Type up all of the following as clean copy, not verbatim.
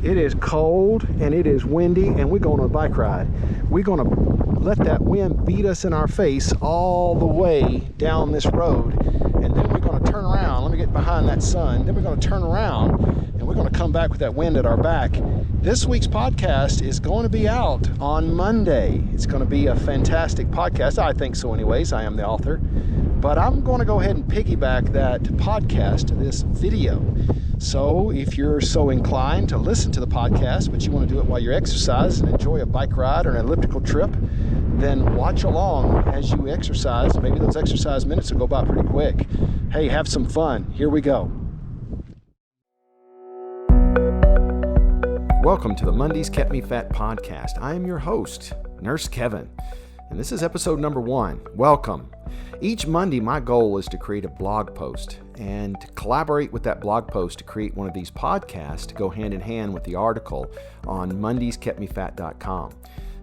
It is cold and it is windy, and we're going on a bike ride. We're going to let that wind beat us in our face all the way down this road, and then we're going to turn around. Let me get behind that sun. Then we're going to turn around and we're going to come back with that wind at our back. This week's podcast is going to be out on Monday. It's going to be a fantastic podcast. I think so anyways. I am the author. But I'm going to go ahead and piggyback that podcast to this video. So if you're so inclined to listen to the podcast, but you want to do it while you're exercising and enjoy a bike ride or an elliptical trip, then watch along as you exercise. Maybe those exercise minutes will go by pretty quick. Hey, have some fun. Here we go. Welcome to the Mondays Kept Me Fat podcast. I am your host, Nurse Kevin, and this is episode number 1. Welcome. Each Monday, my goal is to create a blog post and to collaborate with that blog post to create one of these podcasts to go hand in hand with the article on mondayskept.me.fat.com.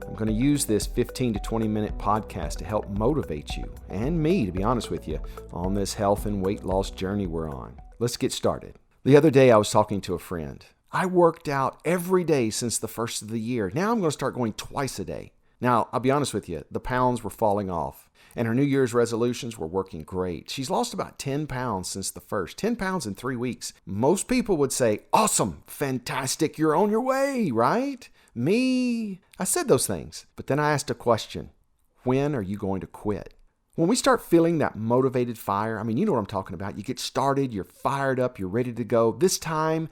I'm going to use this 15 to 20 minute podcast to help motivate you and me, to be honest with you, on this health and weight loss journey we're on. Let's get started. The other day, I was talking to a friend. I worked out every day since the first of the year. Now I'm going to start going twice a day. Now, I'll be honest with you, the pounds were falling off, and her New Year's resolutions were working great. She's lost about 10 pounds since the first. 10 pounds in 3 weeks. Most people would say, awesome, fantastic, you're on your way, right? Me, I said those things, but then I asked a question. When are you going to quit? When we start feeling that motivated fire, you know what I'm talking about. You get started, you're fired up, you're ready to go. This time,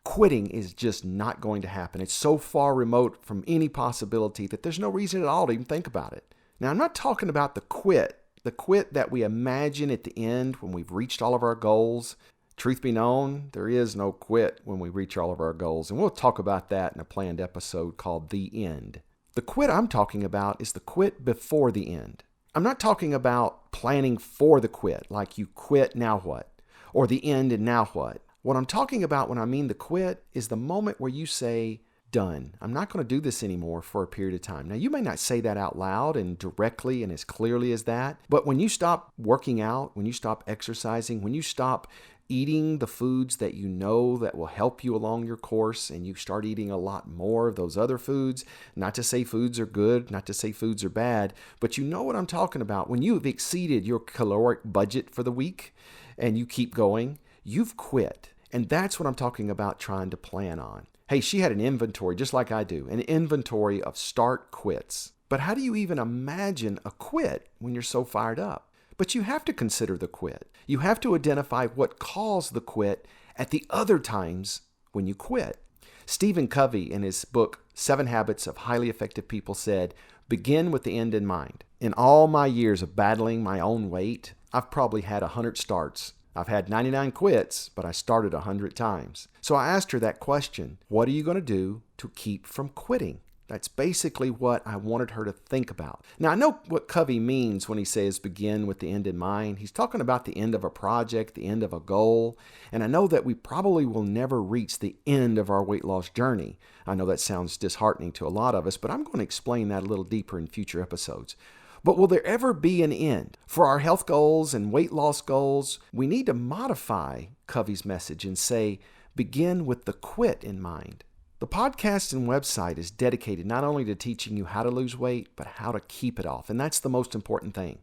quitting is just not going to happen. It's so far remote from any possibility that there's no reason at all to even think about it. Now, I'm not talking about the quit that we imagine at the end when we've reached all of our goals. Truth be known, there is no quit when we reach all of our goals, and we'll talk about that in a planned episode called The End. The quit I'm talking about is the quit before the end. I'm not talking about planning for the quit, like you quit, now what? Or the end and now what? What I'm talking about when I mean the quit is the moment where you say, done. I'm not going to do this anymore for a period of time. Now, you may not say that out loud and directly and as clearly as that, but when you stop working out, when you stop exercising, when you stop eating the foods that you know that will help you along your course, and you start eating a lot more of those other foods, not to say foods are good, not to say foods are bad, but you know what I'm talking about. When you've exceeded your caloric budget for the week and you keep going, you've quit. And that's what I'm talking about trying to plan on. Hey, she had an inventory, just like I do, an inventory of start quits. But how do you even imagine a quit when you're so fired up? But you have to consider the quit. You have to identify what caused the quit at the other times when you quit. Stephen Covey, in his book, 7 Habits of Highly Effective People, said, begin with the end in mind. In all my years of battling my own weight, I've probably had 100 starts. I've had 99 quits, but I started 100 times. So I asked her that question, what are you going to do to keep from quitting? That's basically what I wanted her to think about. Now, I know what Covey means when he says begin with the end in mind. He's talking about the end of a project, the end of a goal. And I know that we probably will never reach the end of our weight loss journey. I know that sounds disheartening to a lot of us, but I'm going to explain that a little deeper in future episodes. But will there ever be an end? For our health goals and weight loss goals, we need to modify Covey's message and say, begin with the quit in mind. The podcast and website is dedicated not only to teaching you how to lose weight, but how to keep it off. And that's the most important thing.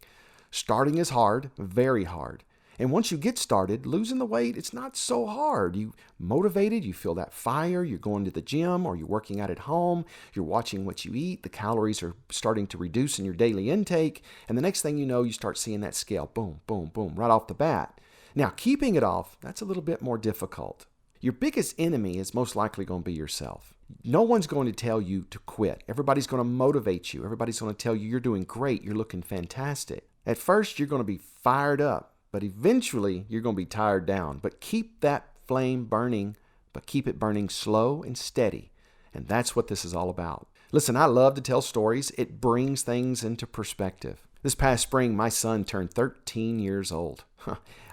Starting is hard, very hard. And once you get started, losing the weight, it's not so hard. You motivated, you feel that fire, you're going to the gym or you're working out at home, you're watching what you eat, the calories are starting to reduce in your daily intake, and the next thing you know, you start seeing that scale, boom, boom, boom, right off the bat. Now, keeping it off, that's a little bit more difficult. Your biggest enemy is most likely going to be yourself. No one's going to tell you to quit. Everybody's going to motivate you. Everybody's going to tell you you're doing great, you're looking fantastic. At first, you're going to be fired up. But eventually, you're going to be tired down. But keep that flame burning, but keep it burning slow and steady. And that's what this is all about. Listen, I love to tell stories. It brings things into perspective. This past spring, my son turned 13 years old.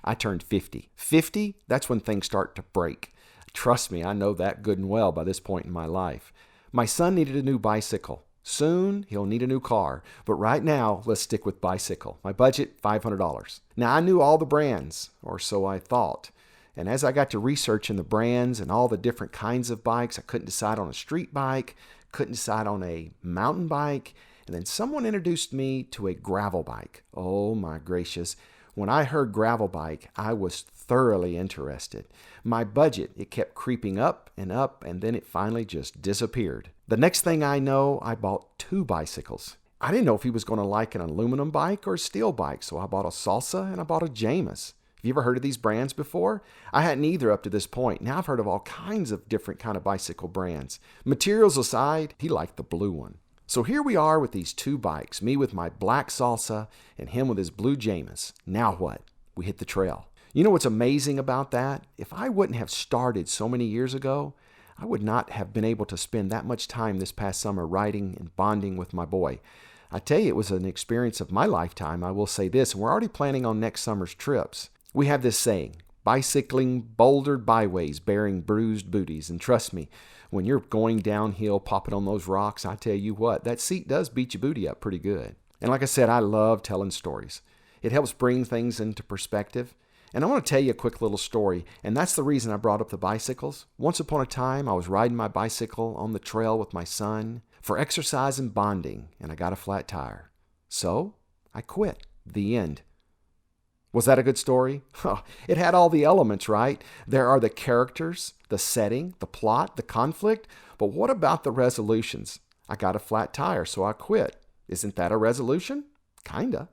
I turned 50. 50, that's when things start to break. Trust me, I know that good and well by this point in my life. My son needed a new bicycle. Soon, he'll need a new car. But right now, let's stick with bicycle. My budget, $500. Now, I knew all the brands, or so I thought. And as I got to researching the brands and all the different kinds of bikes, I couldn't decide on a street bike, couldn't decide on a mountain bike, and then someone introduced me to a gravel bike. Oh my gracious. When I heard gravel bike, I was thoroughly interested. My budget, it kept creeping up, and then it finally just disappeared. The next thing I know, I bought 2 bicycles. I didn't know if he was going to like an aluminum bike or a steel bike, so I bought a Salsa and I bought a Jamis. Have you ever heard of these brands before? I hadn't either up to this point. Now I've heard of all kinds of different kind of bicycle brands. Materials aside, he liked the blue one. So here we are with these 2 bikes, me with my black Salsa and him with his blue Jamis. Now what? We hit the trail. You know what's amazing about that? If I wouldn't have started so many years ago, I would not have been able to spend that much time this past summer riding and bonding with my boy. I tell you, it was an experience of my lifetime. I will say this, and we're already planning on next summer's trips. We have this saying, bicycling bouldered byways bearing bruised booties. And trust me, when you're going downhill, popping on those rocks, I tell you what, that seat does beat your booty up pretty good. And like I said, I love telling stories. It helps bring things into perspective. And I want to tell you a quick little story, and that's the reason I brought up the bicycles. Once upon a time, I was riding my bicycle on the trail with my son for exercise and bonding, and I got a flat tire. So I quit. The end. Was that a good story? It had all the elements, right? There are the characters, the setting, the plot, the conflict. But what about the resolutions? I got a flat tire, so I quit. Isn't that a resolution? Kinda.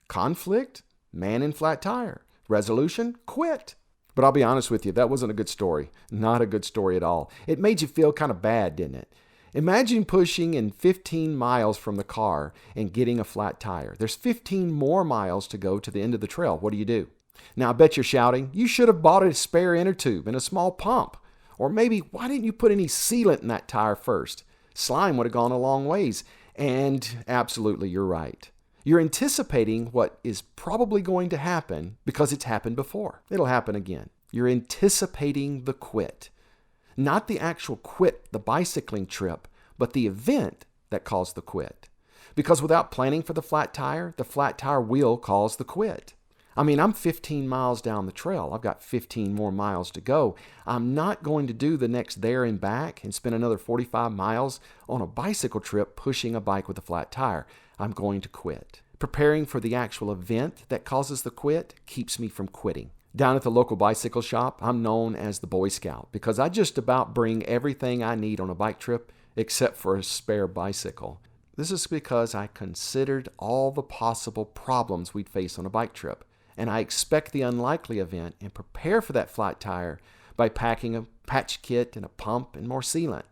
Conflict? Man in flat tire. Resolution? Quit. But I'll be honest with you, that wasn't a good story. Not a good story at all. It made you feel kind of bad, didn't it? Imagine pushing in 15 miles from the car and getting a flat tire. There's 15 more miles to go to the end of the trail. What do? Now, I bet you're shouting, you should have bought a spare inner tube and a small pump. Or maybe, why didn't you put any sealant in that tire first? Slime would have gone a long ways. And absolutely, you're right. You're anticipating what is probably going to happen because it's happened before. It'll happen again. You're anticipating the quit. Not the actual quit, the bicycling trip, but the event that caused the quit. Because without planning for the flat tire will cause the quit. I mean, I'm 15 miles down the trail. I've got 15 more miles to go. I'm not going to do the next there and back and spend another 45 miles on a bicycle trip pushing a bike with a flat tire. I'm going to quit. Preparing for the actual event that causes the quit keeps me from quitting. Down at the local bicycle shop, I'm known as the Boy Scout because I just about bring everything I need on a bike trip except for a spare bicycle. This is because I considered all the possible problems we'd face on a bike trip, and I expect the unlikely event and prepare for that flat tire by packing a patch kit and a pump and more sealant.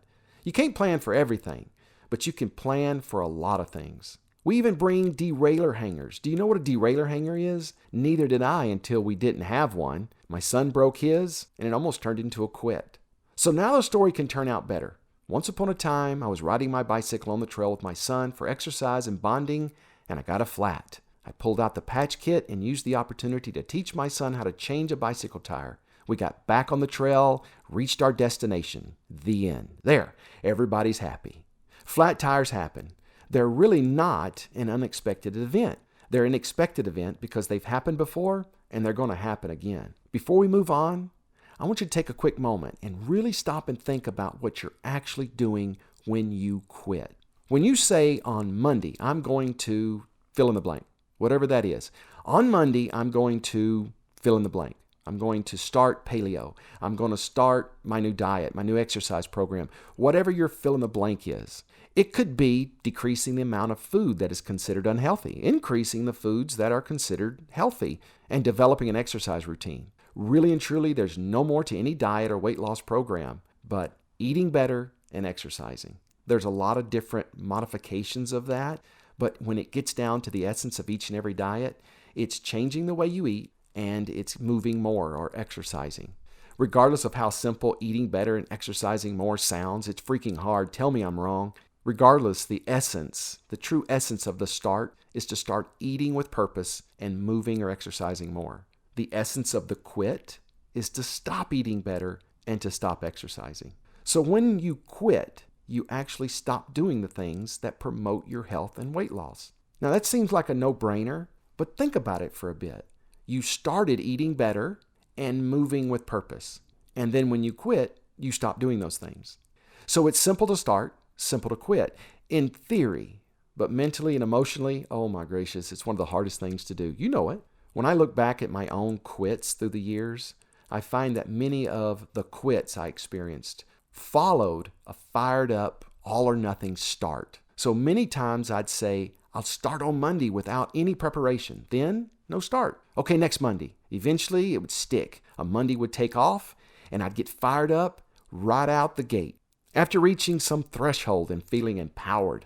You can't plan for everything, but you can plan for a lot of things. We even bring derailleur hangers. Do you know what a derailleur hanger is? Neither did I until we didn't have one. My son broke his, and it almost turned into a quit. So now the story can turn out better. Once upon a time, I was riding my bicycle on the trail with my son for exercise and bonding, and I got a flat. I pulled out the patch kit and used the opportunity to teach my son how to change a bicycle tire. We got back on the trail, reached our destination. The end. There, everybody's happy. Flat tires happen. They're really not an unexpected event. They're an expected event because they've happened before and they're going to happen again. Before we move on, I want you to take a quick moment and really stop and think about what you're actually doing when you quit. When you say on Monday, I'm going to fill in the blank, whatever that is. On Monday, I'm going to fill in the blank. I'm going to start paleo. I'm going to start my new diet, my new exercise program, whatever your fill in the blank is. It could be decreasing the amount of food that is considered unhealthy, increasing the foods that are considered healthy, and developing an exercise routine. Really and truly, there's no more to any diet or weight loss program but eating better and exercising. There's a lot of different modifications of that, but when it gets down to the essence of each and every diet, it's changing the way you eat and it's moving more or exercising. Regardless of how simple eating better and exercising more sounds, it's freaking hard. Tell me I'm wrong. Regardless, the essence, the true essence of the start is to start eating with purpose and moving or exercising more. The essence of the quit is to stop eating better and to stop exercising. So when you quit, you actually stop doing the things that promote your health and weight loss. Now that seems like a no-brainer, but think about it for a bit. You started eating better and moving with purpose. And then when you quit, you stop doing those things. So it's simple to start, simple to quit, in theory. But mentally and emotionally, oh my gracious, it's one of the hardest things to do. You know it. When I look back at my own quits through the years, I find that many of the quits I experienced followed a fired up, all or nothing start. So many times I'd say, I'll start on Monday without any preparation. Then, no start. Okay, next Monday. Eventually, it would stick. A Monday would take off, and I'd get fired up right out the gate. After reaching some threshold and feeling empowered,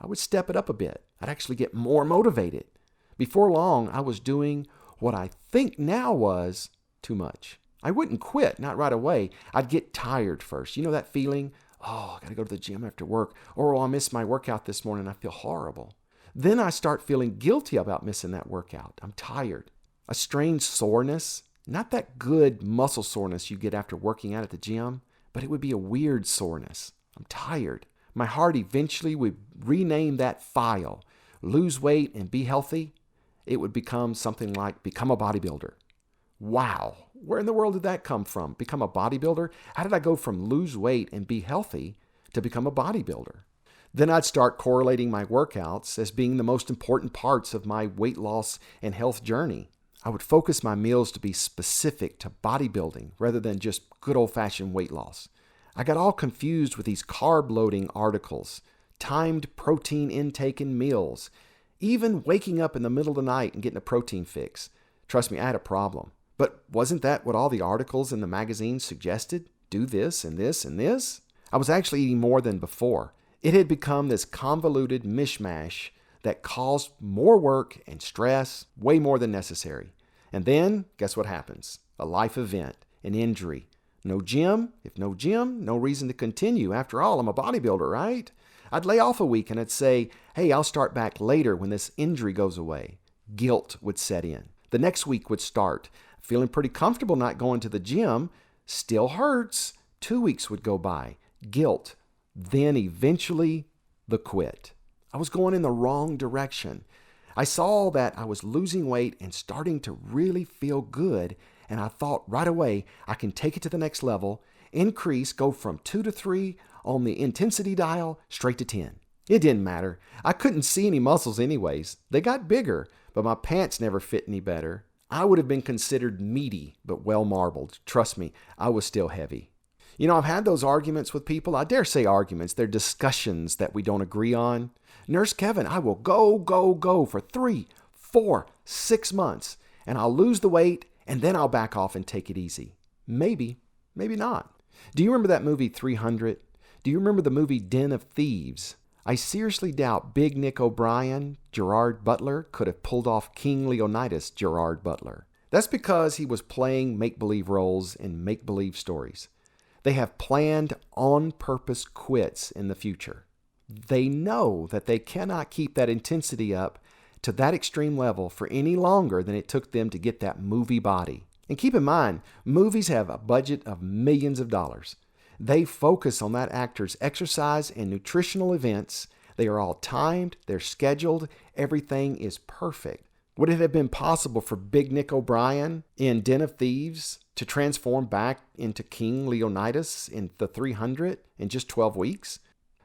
I would step it up a bit. I'd actually get more motivated. Before long, I was doing what I think now was too much. I wouldn't quit, not right away. I'd get tired first. You know that feeling? Oh, I got to go to the gym after work. Or, oh, I missed my workout this morning. I feel horrible. Then I start feeling guilty about missing that workout. I'm tired. A strange soreness, not that good muscle soreness you get after working out at the gym, but it would be a weird soreness. I'm tired. My heart eventually would rename that file, lose weight and be healthy. It would become something like become a bodybuilder. Wow, where in the world did that come from? Become a bodybuilder? How did I go from lose weight and be healthy to become a bodybuilder? Then I'd start correlating my workouts as being the most important parts of my weight loss and health journey. I would focus my meals to be specific to bodybuilding rather than just good old-fashioned weight loss. I got all confused with these carb-loading articles, timed protein intake in meals, even waking up in the middle of the night and getting a protein fix. Trust me, I had a problem. But wasn't that what all the articles in the magazines suggested? Do this and this and this? I was actually eating more than before. It had become this convoluted mishmash that caused more work and stress, way more than necessary. And then, guess what happens? A life event, an injury. No gym? If no gym, no reason to continue. After all, I'm a bodybuilder, right? I'd lay off a week and I'd say, hey, I'll start back later when this injury goes away. Guilt would set in. The next week would start. Feeling pretty comfortable not going to the gym. Still hurts. 2 weeks would go by. Guilt. Then eventually, the quit. I was going in the wrong direction. I saw that I was losing weight and starting to really feel good, and I thought right away I can take it to the next level, increase, go from 2 to 3 on the intensity dial straight to 10. It didn't matter. I couldn't see any muscles anyways. They got bigger, but my pants never fit any better. I would have been considered meaty, but well marbled. Trust me, I was still heavy. You know, I've had those arguments with people. I dare say arguments. They're discussions that we don't agree on. Nurse Kevin, I will go for 3, 4, 6 months, and I'll lose the weight, and then I'll back off and take it easy. Maybe, maybe not. Do you remember that movie 300? Do you remember the movie Den of Thieves? I seriously doubt Big Nick O'Brien, Gerard Butler, could have pulled off King Leonidas, Gerard Butler. That's because he was playing make-believe roles in make-believe stories. They have planned on-purpose quits in the future. They know that they cannot keep that intensity up to that extreme level for any longer than it took them to get that movie body. And keep in mind, movies have a budget of millions of dollars. They focus on that actor's exercise and nutritional events. They are all timed, they're scheduled, everything is perfect. Would it have been possible for Big Nick O'Brien in Den of Thieves to transform back into King Leonidas in the 300 in just 12 weeks?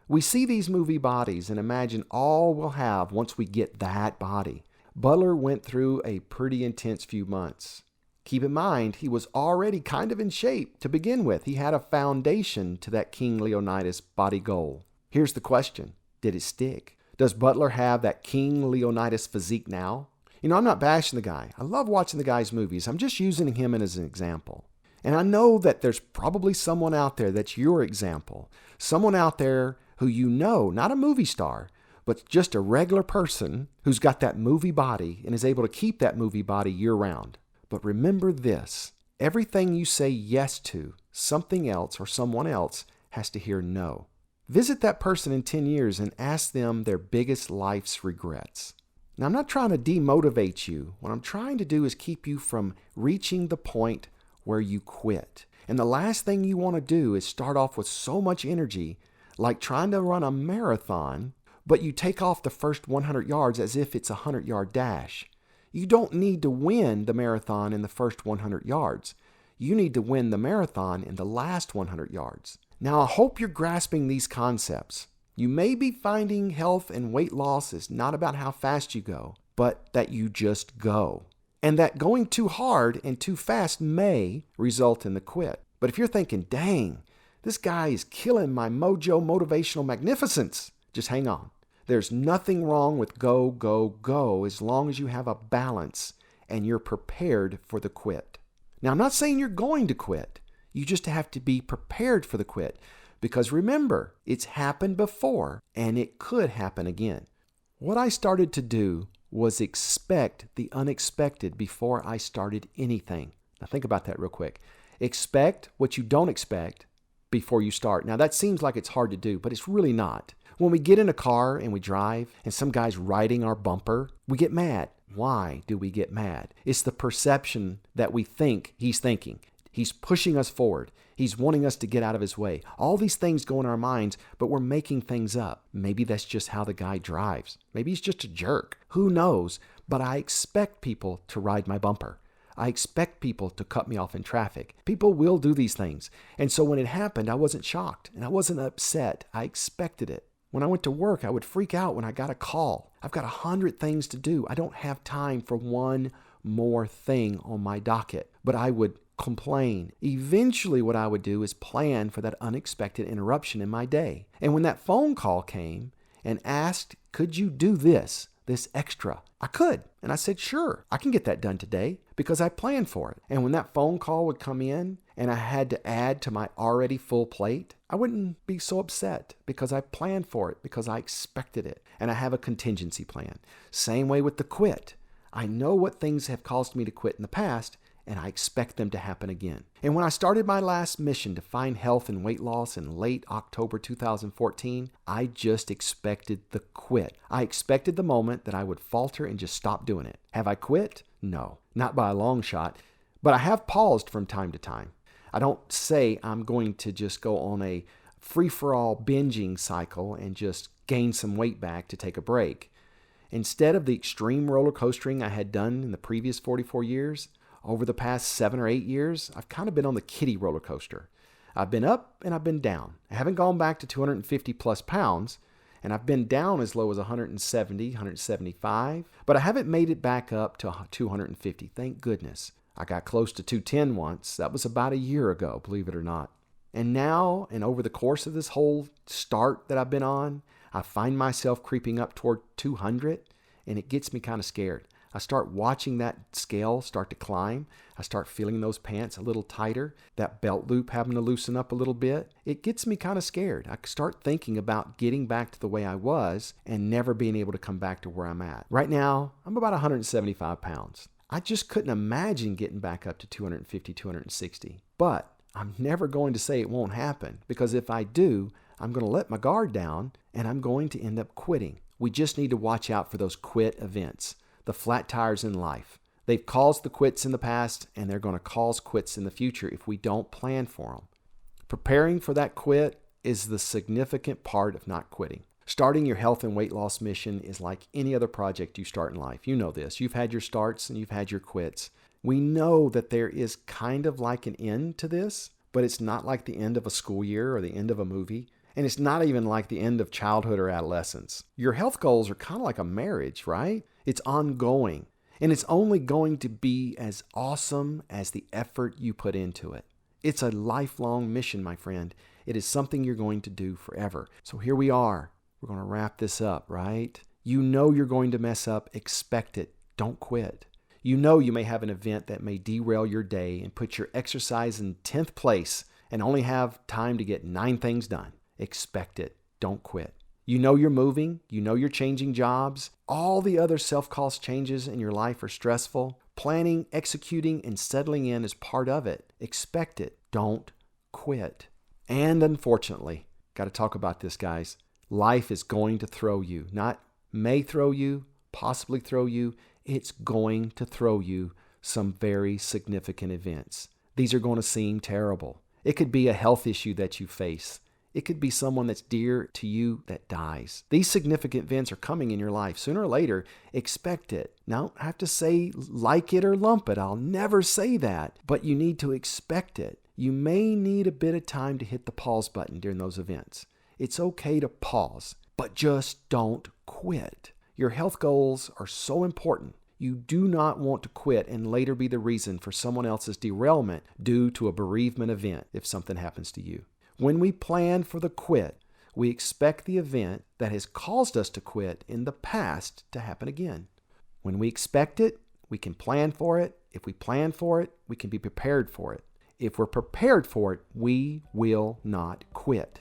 We see these movie bodies and imagine all we'll have once we get that body. Butler went through a pretty intense few months. Keep in mind, he was already kind of in shape to begin with. He had a foundation to that King Leonidas body goal. Here's the question. Did it stick? Does Butler have that King Leonidas physique now? You know, I'm not bashing the guy. I love watching the guy's movies. I'm just using him as an example. And I know that there's probably someone out there that's your example. Someone out there who you know, not a movie star, but just a regular person who's got that movie body and is able to keep that movie body year-round. But remember this, everything you say yes to, something else or someone else has to hear no. Visit that person in 10 years and ask them their biggest life's regrets. Now, I'm not trying to demotivate you. What I'm trying to do is keep you from reaching the point where you quit. And the last thing you want to do is start off with so much energy, like trying to run a marathon, but you take off the first 100 yards as if it's a 100-yard dash. You don't need to win the marathon in the first 100 yards. You need to win the marathon in the last 100 yards. Now, I hope you're grasping these concepts. You may be finding health and weight loss is not about how fast you go, but that you just go. And that going too hard and too fast may result in the quit. But if you're thinking, dang, this guy is killing my mojo motivational magnificence, just hang on. There's nothing wrong with go, go, go as long as you have a balance and you're prepared for the quit. Now, I'm not saying you're going to quit. You just have to be prepared for the quit. Because remember, it's happened before and it could happen again. What I started to do was expect the unexpected before I started anything. Now think about that real quick. Expect what you don't expect before you start. Now that seems like it's hard to do, but it's really not. When we get in a car and we drive and some guy's riding our bumper, we get mad. Why do we get mad? It's the perception that we think he's thinking. He's pushing us forward. He's wanting us to get out of his way. All these things go in our minds, but we're making things up. Maybe that's just how the guy drives. Maybe he's just a jerk. Who knows? But I expect people to ride my bumper. I expect people to cut me off in traffic. People will do these things. And so when it happened, I wasn't shocked and I wasn't upset. I expected it. When I went to work, I would freak out when I got a call. I've got 100 things to do. I don't have time for one more thing on my docket. But I would complain. Eventually, what I would do is plan for that unexpected interruption in my day. And when that phone call came and asked, could you do this extra? I could. And I said, sure, I can get that done today because I planned for it. And when that phone call would come in and I had to add to my already full plate, I wouldn't be so upset because I planned for it, because I expected it. And I have a contingency plan. Same way with the quit. I know what things have caused me to quit in the past, and I expect them to happen again. And when I started my last mission to find health and weight loss in late October 2014, I just expected the quit. I expected the moment that I would falter and just stop doing it. Have I quit? No, not by a long shot, but I have paused from time to time. I don't say I'm going to just go on a free-for-all binging cycle and just gain some weight back to take a break. Instead of the extreme roller coastering I had done in the previous 44 years, over the past 7 or 8 years, I've kind of been on the kiddie roller coaster. I've been up and I've been down. I haven't gone back to 250 plus pounds, and I've been down as low as 170, 175, but I haven't made it back up to 250, thank goodness. I got close to 210 once. That was about a year ago, believe it or not. And now, and over the course of this whole start that I've been on, I find myself creeping up toward 200, and it gets me kind of scared. I start watching that scale start to climb. I start feeling those pants a little tighter, that belt loop having to loosen up a little bit. It gets me kind of scared. I start thinking about getting back to the way I was and never being able to come back to where I'm at. Right now, I'm about 175 pounds. I just couldn't imagine getting back up to 250, 260. But I'm never going to say it won't happen, because if I do, I'm going to let my guard down and I'm going to end up quitting. We just need to watch out for those quit events. The flat tires in life. They've caused the quits in the past, and they're going to cause quits in the future if we don't plan for them. Preparing for that quit is the significant part of not quitting. Starting your health and weight loss mission is like any other project you start in life. You know this. You've had your starts and you've had your quits. We know that there is kind of like an end to this, but it's not like the end of a school year or the end of a movie. And it's not even like the end of childhood or adolescence. Your health goals are kind of like a marriage, right? It's ongoing. And it's only going to be as awesome as the effort you put into it. It's a lifelong mission, my friend. It is something you're going to do forever. So here we are. We're going to wrap this up, right? You know you're going to mess up. Expect it. Don't quit. You know you may have an event that may derail your day and put your exercise in 10th place and only have time to get 9 things done. Expect it. Don't quit. You know you're moving. You know you're changing jobs. All the other self-caused changes in your life are stressful. Planning, executing, and settling in is part of it. Expect it. Don't quit. And unfortunately, got to talk about this, guys. Life is going to throw you. Not may throw you, possibly throw you. It's going to throw you some very significant events. These are going to seem terrible. It could be a health issue that you face. It could be someone that's dear to you that dies. These significant events are coming in your life. Sooner or later, expect it. Now, I have to say like it or lump it. I'll never say that, but you need to expect it. You may need a bit of time to hit the pause button during those events. It's okay to pause, but just don't quit. Your health goals are so important. You do not want to quit and later be the reason for someone else's derailment due to a bereavement event if something happens to you. When we plan for the quit, we expect the event that has caused us to quit in the past to happen again. When we expect it, we can plan for it. If we plan for it, we can be prepared for it. If we're prepared for it, we will not quit.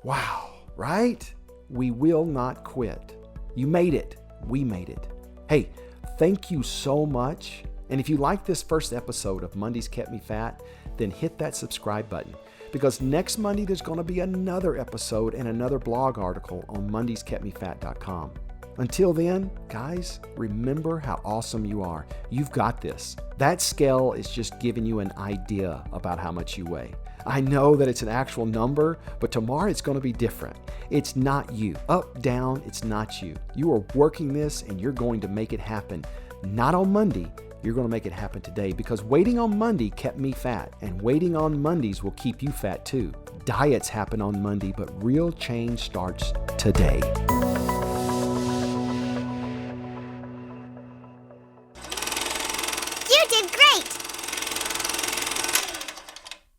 Wow, right? We will not quit. You made it. We made it. Hey, thank you so much. And if you like this first episode of Mondays Kept Me Fat, then hit that subscribe button. Because next Monday, there's going to be another episode and another blog article on mondayskeepmefat.com. Until then, guys, remember how awesome you are. You've got this. That scale is just giving you an idea about how much you weigh. I know that it's an actual number, but tomorrow it's going to be different. It's not you. Up, down, it's not you. You are working this and you're going to make it happen. Not on Monday. You're going to make it happen today because waiting on Monday kept me fat, and waiting on Mondays will keep you fat too. Diets happen on Monday, but real change starts today. You did great!